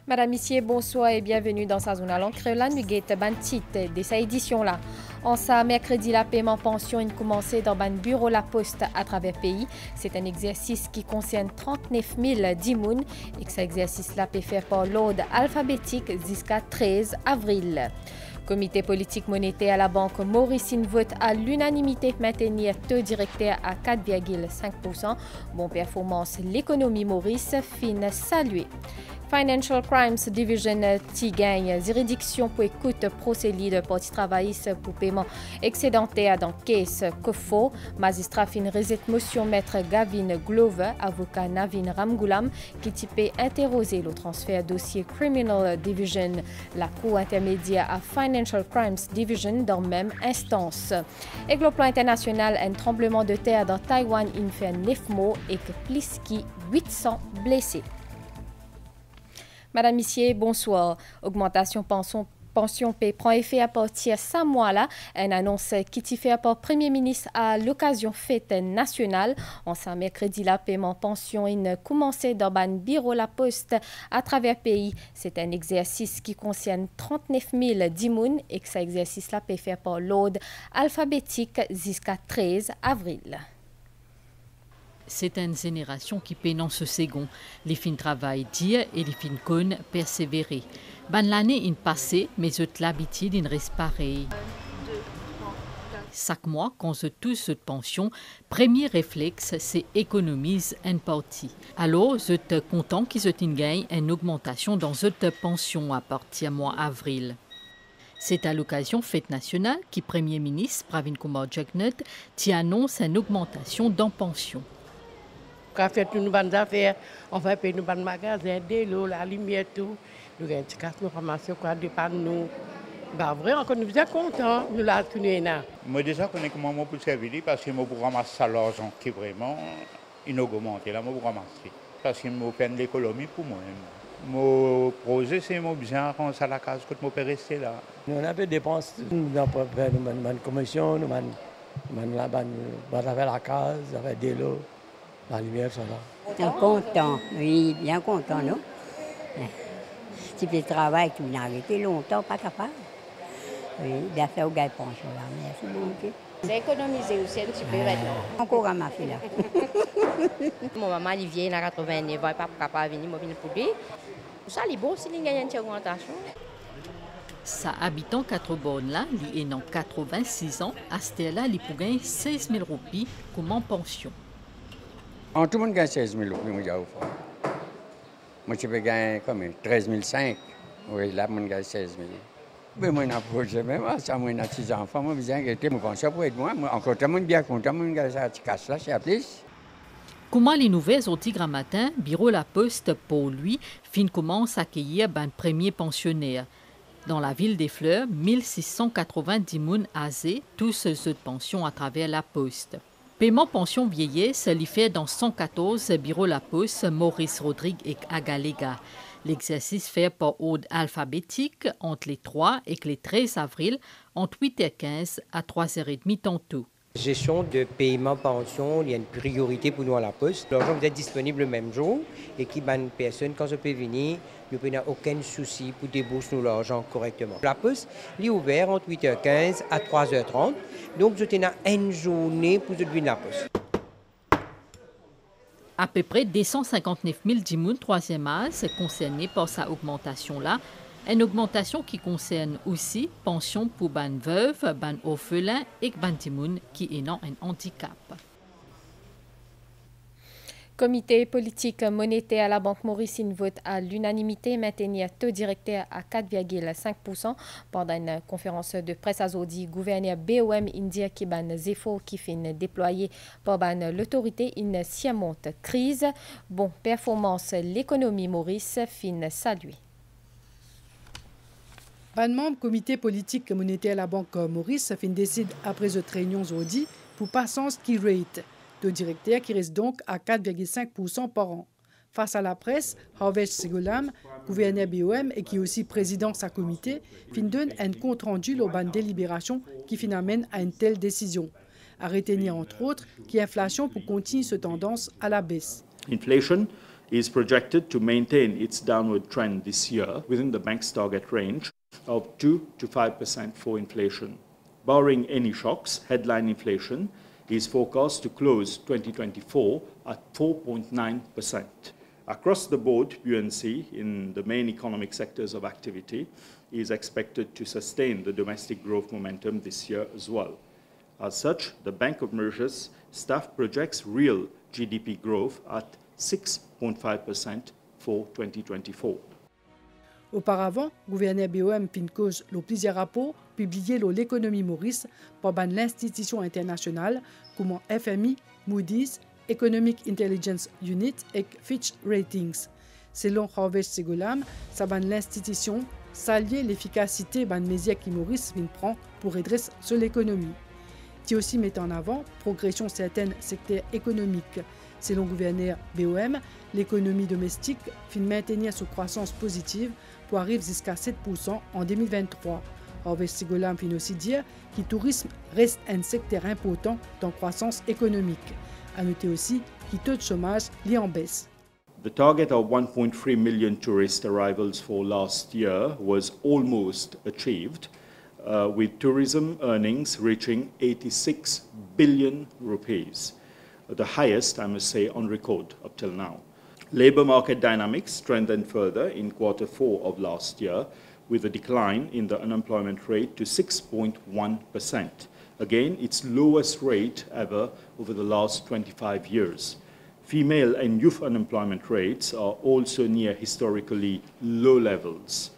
Madame, Monsieur, bonsoir et bienvenue dans sa zone à l'encre. Là, nous guettons ban titre de cette édition-là. En ça, mercredi, la paiement pension a commencé dans ban bureau La Poste à travers le pays. C'est un exercice qui concerne 39 000 dimoun et que cet exercice-là peut faire par l'ordre alphabétique jusqu'à 13 avril. Comité politique monétaire à la banque Maurice vote à l'unanimité maintenir taux directeur à 4,5%. Bonne performance, l'économie Maurice fin saluée. Financial Crimes Division ti gagne juridiction pour écoute procédé de parti travailliste pour paiement excédentaire dans caisse COFO. Magistrat fin reset motion maître Gavin Glover, avocat Navin Ramgoulam, qui typait interroger le transfert dossier Criminal Division, la cour intermédiaire à Financial Crimes Division dans même instance. Et le plan international, un tremblement de terre dans Taïwan il fait 9 morts et que plus que 800 blessés. Madame, Monsieur, bonsoir. Augmentation pension prend effet à partir de 5 mois-là. Une annonce qui est faite par le Premier ministre à l'occasion fête nationale. En ce mercredi, la paiement pension a commencé dans le bureau La Poste à travers le pays. C'est un exercice qui concerne 39 000 dimoun et que cet exercice-là peut faire par l'ordre alphabétique jusqu'à 13 avril. C'est une génération qui pénant ce second. Les fins travaillent dire et les fins con persévérer. Ban l'année in passé, mais l'habitude in reste pareil. Chaque mois, quand je touche cette pension, premier réflexe, c'est économiser une partie. Alors, je suis content qu'ils aient gagne une augmentation dans cette pension à partir du mois avril. C'est à l'occasion fête nationale que le Premier ministre, Pravin Kumar Jagnat, annonce une augmentation dans pension. On fait toutes nos bonnes affaires, on va payer nos bons magasins, de l'eau, la lumière, tout. Nous avons des cartes, nous ramassons quoi de par nous. Bah vrai, encore nous sommes contents, nous l'avons tenu là. Moi déjà, je connais comment je peux servir parce que je peux ramasser l'argent qui est vraiment inaugmenté. Là, je peux ramasser. Parce que je fais de l'économie pour moi-même. Mon projet, c'est mon bien rendre à la case que je peux rester là. Nous avons des dépenses, nous avons fait une commission, nous avons fait la case, nous avons fait de l'eau. La lumière, ça là. Content, oui, bien content, non? Si tu travailles, tu n'as arrêté longtemps, pas capable. Oui, bien fait au gars de pension là, merci beaucoup. J'ai économisé aussi un petit peu maintenant. Encore à ma fille là. Mon maman, il vient à 89 ans, il n'est pas capable de venir, je viens pour lui. Ça, il est beau s'il gagne une augmentation. Sa habitant 4 bornes là, il est dans 86 ans, à ce là, il peut gagner 16 000 roupies comme en pension. Tout le monde gagne 16 000 roupies, moi je peux gagner comme 13 500. Oui, là, je gagne 16 000. Mais moi, je n'ai pas de même, ça, moi, j'ai 6 enfants, moi, je viens mon pension pour aider moi. Encore, tout le monde bien content, moi, je gagne ça, tu casses là, c'est à plus. Comment les nouvelles au Tigre matin, bureau La Poste, pour lui, fin commence à accueillir ben premier pensionnaire. Dans la ville des Fleurs, 1690 moun âgés, tous ceux de pension à travers La Poste. Paiement pension vieillesse l'y fait dans 114 bureaux La Poste, Maurice Rodrigue et Agalega. L'exercice fait par ordre alphabétique entre les 3 et les 13 avril, entre 8h15 à 3h30 tantôt. Gestion de paiement pension, il y a une priorité pour nous à La Poste. L'argent doit être disponible le même jour et qui une personne, quand ça peut venir, il n'y a aucun souci pour débourser l'argent correctement. La Poste est ouverte entre 8h15 à 3h30, donc je tenais une journée pour venir La Poste. À peu près 259 000 dimoun troisième âge concernés par sa augmentation-là. Une augmentation qui concerne aussi pension pour ban veuve, ban orphelin et ban dimoun qui est un handicap. Comité politique monétaire à la Banque Maurice vote à l'unanimité maintenir taux directeur à 4,5%. Pendant une conférence de presse à Zodi, gouverneur BOM India qui ban efforts qui fin déployé par l'autorité in siamonte crise. Bon performance l'économie Maurice fin saluée. Ban membre comité politique monétaire à la Banque Maurice fin décide après cette réunion aujourd'hui pour passance qui rate. Taux directeur qui reste donc à 4,5% par an. Face à la presse, Harvesh Segulam, gouverneur BOM et qui est aussi président de sa comité, fin donne un compte rendu lors d'une délibération qui fin amène à une telle décision. À retenir entre autres qu'il y a inflation pour continuer cette tendance à la baisse. Inflation is projected to maintain its downward trend this year within the bank's target range of 2 to 5% for inflation. Barring any shocks, headline inflation is forecast to close 2024 at 4.9%. Across the board, buoyancy in the main economic sectors of activity is expected to sustain the domestic growth momentum this year as well. As such, the Bank of Mauritius staff projects real GDP growth at 6.5% for 2024. Auparavant, gouverneur BOM fin cause le plusieurs rapports publiés sur l'économie Maurice par l'institution internationale comme FMI, Moody's, Economic Intelligence Unit et Fitch Ratings. Selon Harvey Segulam, ça l'institution saluer l'efficacité des mesures qui Maurice prend pour redresser sur l'économie. Qui aussi met en avant progression certains secteurs économiques. Selon le gouverneur BOM, l'économie domestique fin maintenir sa croissance positive pour arriver jusqu'à 7% en 2023. Harvey Segulam fin aussi dire que le tourisme reste un secteur important dans la croissance économique. À noter aussi que le taux de chômage est en baisse. The target of 1.3 million tourist arrivals for last year was almost achieved, with tourism earnings reaching 86 billion rupees, the highest, I must say, on record up till now. Labour market dynamics strengthened further in Q4 of last year, with a decline in the unemployment rate to 6.1%. Again, its lowest rate ever over the last 25 years. Female and youth unemployment rates are also near historically low levels.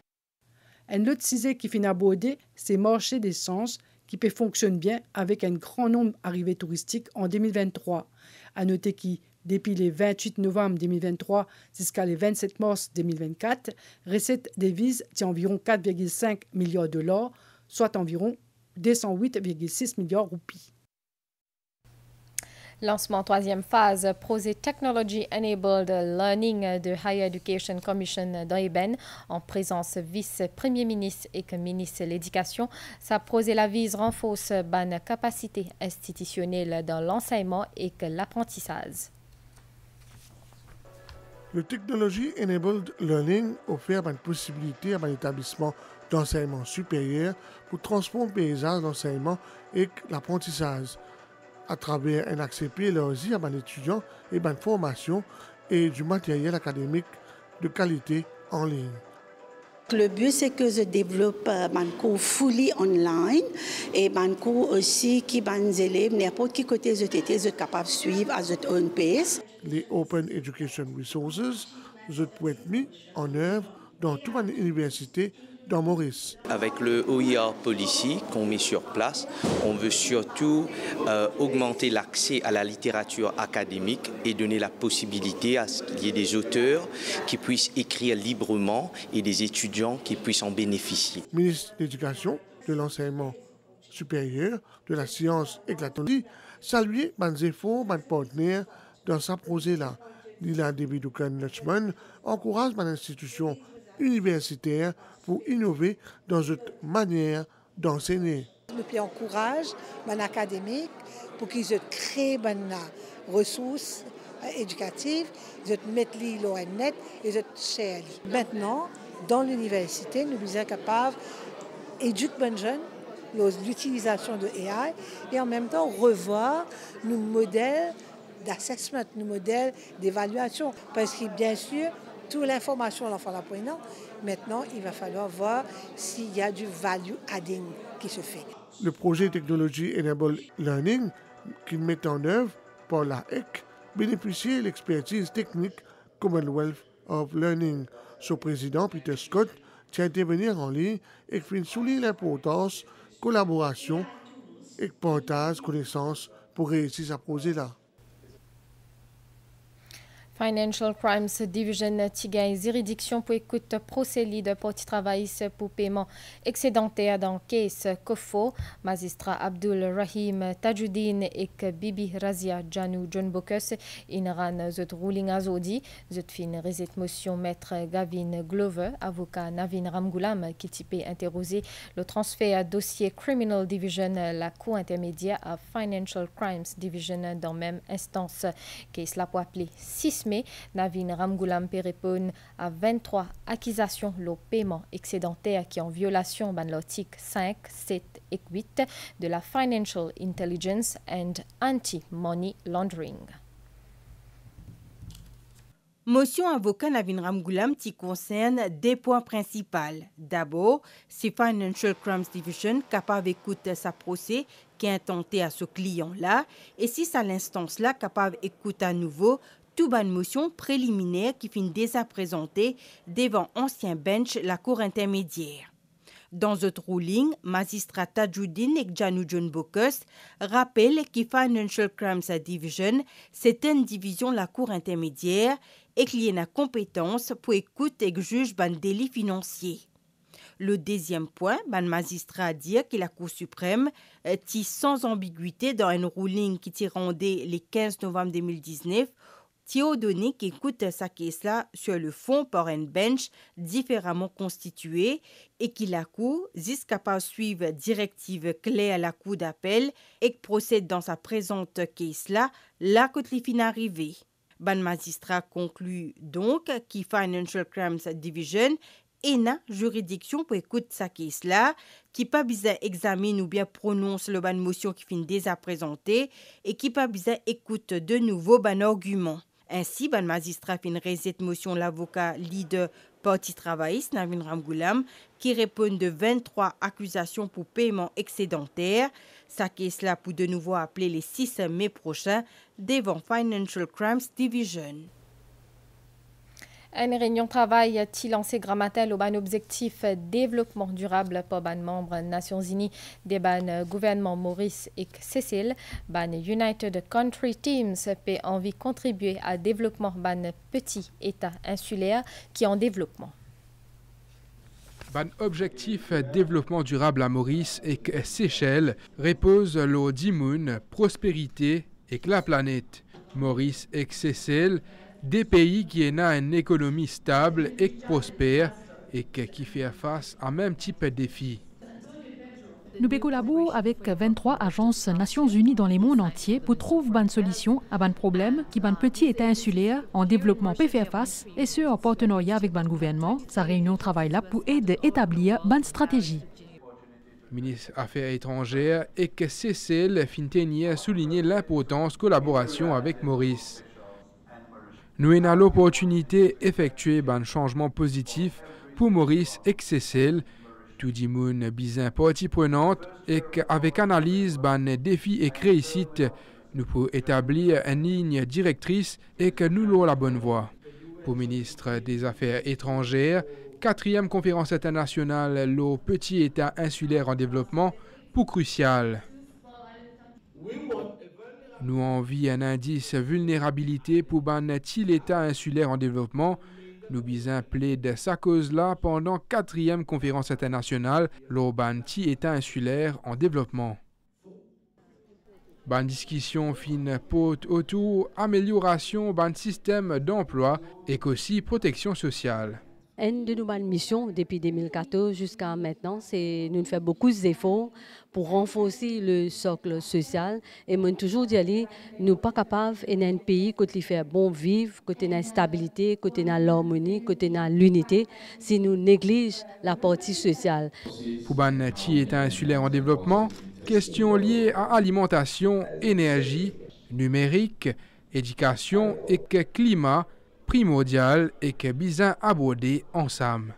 Un autre sujet qui finit abordé, c'est le marché des sens qui peut fonctionner bien avec un grand nombre d'arrivées touristiques en 2023. À noter que depuis le 28 novembre 2023 jusqu'à le 27 mars 2024, recette devises de environ 4,5 milliards de dollars, soit environ 208,6 milliards de roupies. Lancement troisième phase, Projet Technology Enabled Learning de Higher Education Commission d'Oeben en présence vice-premier ministre et que ministre de l'Éducation. Ça projet la vise renforce la capacité institutionnelle dans l'enseignement et que l'apprentissage. Le Technology Enabled Learning offre une possibilité à un établissement d'enseignement supérieur pour transformer le paysage d'enseignement et l'apprentissage à travers un accès élargi à les étudiants et une formation et du matériel académique de qualité en ligne. Le but, c'est que je développe un cours fully online et un cours aussi qui les élèves, n'importe quel côté je étais, je capable de suivre à leur own pace. Les Open Education Resources, je peux être mis en œuvre dans toute une université dans Maurice. Avec le OER Policy qu'on met sur place, on veut surtout augmenter l'accès à la littérature académique et donner la possibilité à ce qu'il y ait des auteurs qui puissent écrire librement et des étudiants qui puissent en bénéficier. Ministre de l'Éducation, de l'Enseignement supérieur, de la Science et de la Technologie, saluer les efforts de partenaires dans ce projet-là. Lila David-Dukan-Lutchman encourage l'institution universitaire pour innover dans cette manière d'enseigner. Nous encourage les académiques pour qu'ils créent des ressources éducatives, ils mettent l'eau en net et ils share. Maintenant, dans l'université, nous sommes capables d'éduquer les jeunes l'utilisation de AI et en même temps revoir nos modèles d'assessment, nos modèles d'évaluation. Parce que bien sûr, toute l'information l'enfant l'apprenant, maintenant il va falloir voir s'il y a du value adding qui se fait. Le projet Technology Enabled Learning qu'il met en œuvre par la HEC bénéficie de l'expertise technique Commonwealth of Learning. Son président Peter Scott tient à intervenir en ligne et souligne l'importance de collaboration et partage de connaissances pour réussir à projet là. Financial Crimes Division Tigay juridiction pour écoute procès de parti travailliste pour paiement excédentaire dans caisse Kofo, magistrat Abdul Rahim Tajuddin et Bibi Razia Janou John Bokus inran zot ruling azodi zot fin rezet motion maître Gavin Glover avocat Navin Ramgoulam qui typé interroger le transfert dossier Criminal Division la cour intermédiaire à Financial Crimes Division dans même instance case la pour appeler 6 6 mai, Navin Ramgoolam répond à 23 accusations de paiement excédentaire qui en violation de l'article 5, 7 et 8 de la Financial Intelligence and Anti-Money Laundering. Motion avocat Navin Ramgoolam qui concerne des points principaux. D'abord, c'est Financial Crimes Division capable d'écouter sa procès qui est intenté à ce client-là et si c'est à l'instance-là capable d'écouter à nouveau toute bonne motion préliminaire qui finit déjà présentée devant ancien bench la cour intermédiaire. Dans notre ruling, magistrat Tajuddin et Janou John Bokus rappellent que Financial Crimes Division, c'est une division de la cour intermédiaire et qu'il y a une compétence pour écouter et juger un délit financier. Le deuxième point, le magistrat a dit que la Cour suprême est sans ambiguïté dans un ruling qui t'y rendait le 15 novembre 2019 Thio donné qui écoute sa caisse-là sur le fond par un bench différemment constitué et qui la Cour est capable de suivre directive claire à la Cour d'appel et procède dans sa présente caisse-là, là que les fin arrivé. Ban magistrat conclut donc que Financial Crimes Division et une juridiction pour écouter sa caisse-là, qui pas besoin examiner ou bien prononce le ban motion qui finit déjà présentée et qui pas besoin écoute de nouveau ban argument. Ainsi, ban magistrat fin cette motion l'avocat leader parti travailliste Navin Ramgoolam qui répond de 23 accusations pour paiement excédentaire. Sa caisse-là pour de nouveau appeler les 6 mai prochain devant Financial Crimes Division. Une réunion de travail a lancé Grammatel au ban objectif développement durable pour ban membres Nations Unies des ban gouvernement Maurice et Cécile. Ban United Country Teams peut envie contribuer à développement ban petit État insulaire qui en développement. Ban objectif développement durable à Maurice et Seychelles repose le dimoun prospérité et la planète. Maurice et Seychelles des pays qui ont une économie stable et prospère et qui fait face à même type de défis. Nous collaborons avec 23 agences Nations Unies dans le monde entier pour trouver une solution à un problème qui un petit État insulaire en développement peut faire face et ce en partenariat avec le gouvernement. Sa réunion travaille là pour aider à établir une stratégie. Ministre des Affaires étrangères et que Cécile Fintenier a souligné l'importance de collaboration avec Maurice. Nous avons l'opportunité d'effectuer un changement positif pour Maurice et Cécile. Tout le monde bizin partie prenante et qu'avec analyse des défis et réussite, nous pouvons établir une ligne directrice et que nous avons la bonne voie. Pour le ministre des Affaires étrangères, 4e conférence internationale, le petit État insulaire en développement, pour crucial. Nous envie un indice vulnérabilité pour un petit État insulaire en développement. Nous bisons plaide sa cause-là pendant 4e conférence internationale, le petit État insulaire en développement. Ban discussion fine porte autour amélioration ban système d'emploi et aussi protection sociale. Une de nos missions depuis 2014 jusqu'à maintenant, c'est nous faisons beaucoup d'efforts pour renforcer le socle social. Et moi, toujours dit, nous ne sommes pas capables dans un pays qui fait bon vivre, côté de la stabilité, côté de l'harmonie, côté de l'unité, si nous négligeons la partie sociale. Pour ban État insulaire en développement, questions liées à alimentation, énergie, numérique, éducation et climat, primordial et que bizarre abordé ensemble.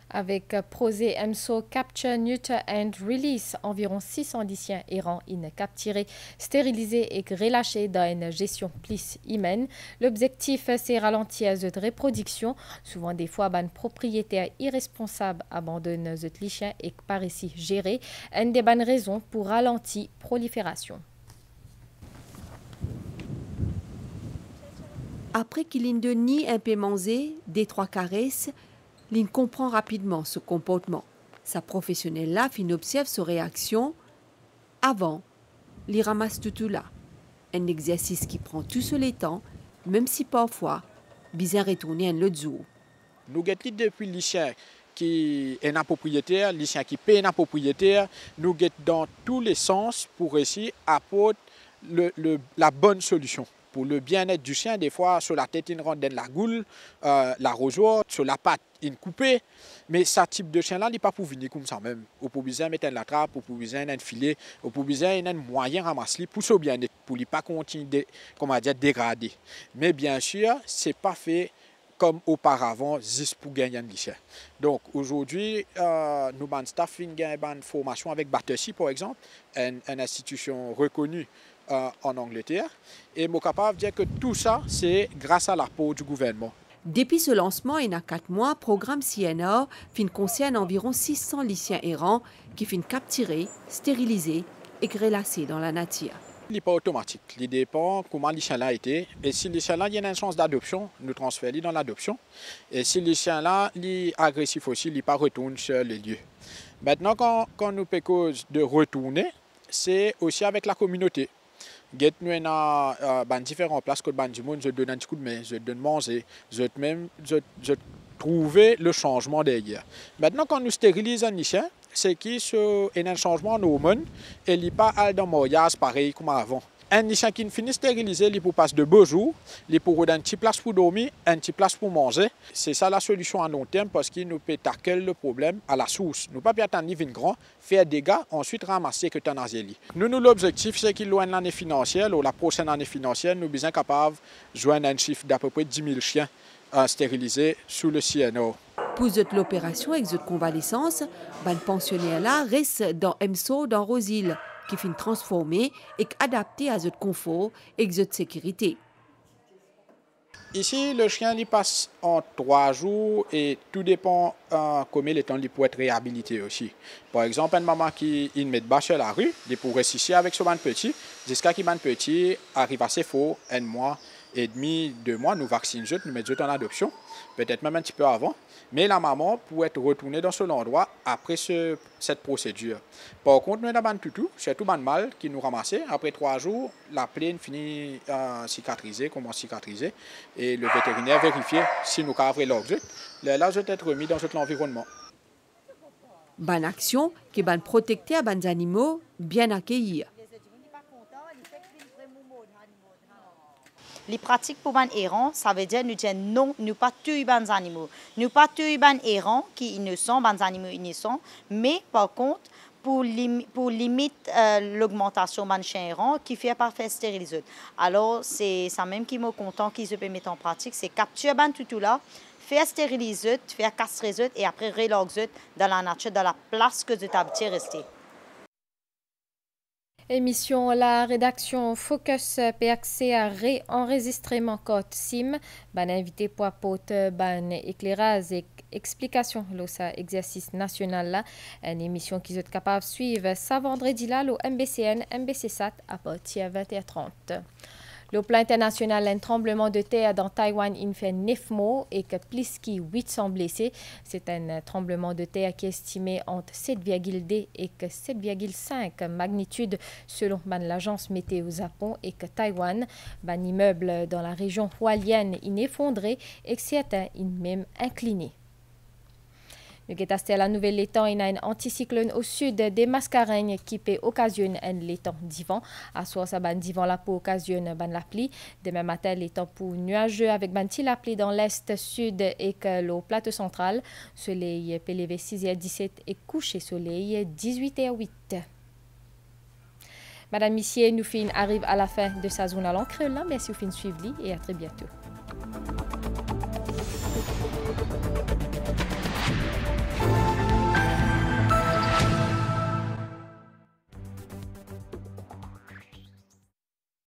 Avec projet EMSO Capture, Neuter and Release, environ 600 lycéens errants capturés, stérilisés et relâchés dans une gestion plus humaine. L'objectif, c'est ralentir cette reproduction. Souvent, des fois, les propriétaires irresponsables abandonnent les lycéens et par ici gérer. Une des bonnes raisons pour ralentir la prolifération. Après qu'il ne nie un peu mangé, des 3 caresses, Lynn comprend rapidement ce comportement. Sa professionnelle-là observe sa réaction. Avant, il ramasse tout là. Un exercice qui prend tout ce temps, même si parfois, bien retourner un autre jour. Nous avons depuis les chiens qui est un propriétaire, les chiens qui paient un propriétaire, nous avons dans tous les sens pour essayer d'apporter la bonne solution Pour le bien-être du chien, des fois, sur la tête, il rentre dans la goule, l'arrosoir, sur la patte, il coupe. Mais ce type de chien-là, il n'est pas pour venir comme ça même. Au pour besoin mettre la trappe, au pour besoin un filet, au pour besoin un moyen ramasser pour son bien-être, pour ne pas continuer à dégrader. Mais bien sûr, ce n'est pas fait comme auparavant, juste pour gagner un chien. Donc aujourd'hui, nous avons staff une formation avec Battersea, par exemple, une institution reconnue en Angleterre. Et je suis capable de dire que tout ça, c'est grâce à l'apport du gouvernement. Depuis ce lancement, il y a 4 mois, le programme CNR concerne environ 600 lycéens errants qui finissent capturés, stérilisés et relâchés dans la nature. Il n'est pas automatique. Il dépend comment le chien-là a été. Et si le chien-là a une chance d'adoption, nous transférons dans l'adoption. Et si le chien-là est agressif aussi, il ne pas retourne sur les lieux. Maintenant, quand nous pécons de retourner, c'est aussi avec la communauté. Nous avons différentes places que du monde, je donne un petit coup de main, je donne manger, je trouve le changement derrière. Maintenant, quand nous stérilisons un chien, c'est qu'il y a un changement en hormones et il n'est pas dans le mariage pareil comme avant. Un chien qui finit stérilisé, il peut passer de beaux jours, il peut avoir une petite place pour dormir, une petite place pour manger. C'est ça la solution à long terme parce qu'il nous peut tacler le problème à la source. Nous ne pouvons pas attendre qu'il grand, faire des dégâts, ensuite ramasser que l'euthanasie. Nous, l'objectif, c'est qu'il y ait une année financière, ou la prochaine année financière, nous sommes capables de joindre un chiffre d'à peu près 10 000 chiens stérilisés sous le CNO. Pour l'opération avec cette convalescence, les pensionnaires là restent dans MSO dans Rosil, qui finit transformé et adapté à ce confort et cette sécurité. Ici, le chien il passe en 3 jours et tout dépend combien de temps il peut être réhabilité aussi. Par exemple, une maman qui met bas sur la rue, il pourrait rester ici avec son petit jusqu'à ce que petit arrive assez fort, 1 mois et demi, 2 mois, nous vaccinons, nous mettons en adoption, peut-être même un petit peu avant. Mais la maman pourrait être retournée dans son endroit après cette procédure. Par contre, nous avons tout, surtout le mal qui nous ramasse. Après 3 jours, la plaie finit cicatriser, commence à cicatriser. Et le vétérinaire vérifie si nous avons l'objet. Là, je vais être remis dans cet environnement. Bonne action qui va protéger les animaux bien accueillis. Les pratiques pour les errants, ça veut dire que nous ne pas tuer les animaux. Nous pas tuer les errants qui innocents, les animaux innocents, mais par contre, pour limiter l'augmentation des chiens errants qui fait pas faire stériliser. Alors, c'est ça même qui me content qu'ils se peut mettre en pratique, c'est capturer tout là, faire stériliser, faire castrer et après reloguer dans la nature, dans la place que vous avez resté. Émission La rédaction Focus peut accès à réenregistrement code SIM. Ban invité pour apporter ban éclairage et explication de ça exercice national là. Une émission qui est capable de suivre ça vendredi là au MBCN, MBCSAT à partir de 20h30. Le plan international, un tremblement de terre dans Taïwan, il fait 9 morts et que plus que 800 blessés. C'est un tremblement de terre qui est estimé entre 7,2 et 7,5 magnitude selon l'agence météo Japon et que Taïwan, un immeuble dans la région hualienne, il est effondré et que certains il même incliné. Nous avons la nouvelle étang, il y a un anticyclone au sud des Mascareignes qui peut occasionner un l'étang divan. À soir, ça divan là pour occasionner la pluie. Demain matin, l'étang pour nuageux avec la pluie dans l'est, sud et que le plateau central. Soleil peut lever 6h17 et coucher soleil 18h08. Madame, Messieurs, nous arrive à la fin de sa zone à l'encre là. Merci de suivre et à très bientôt.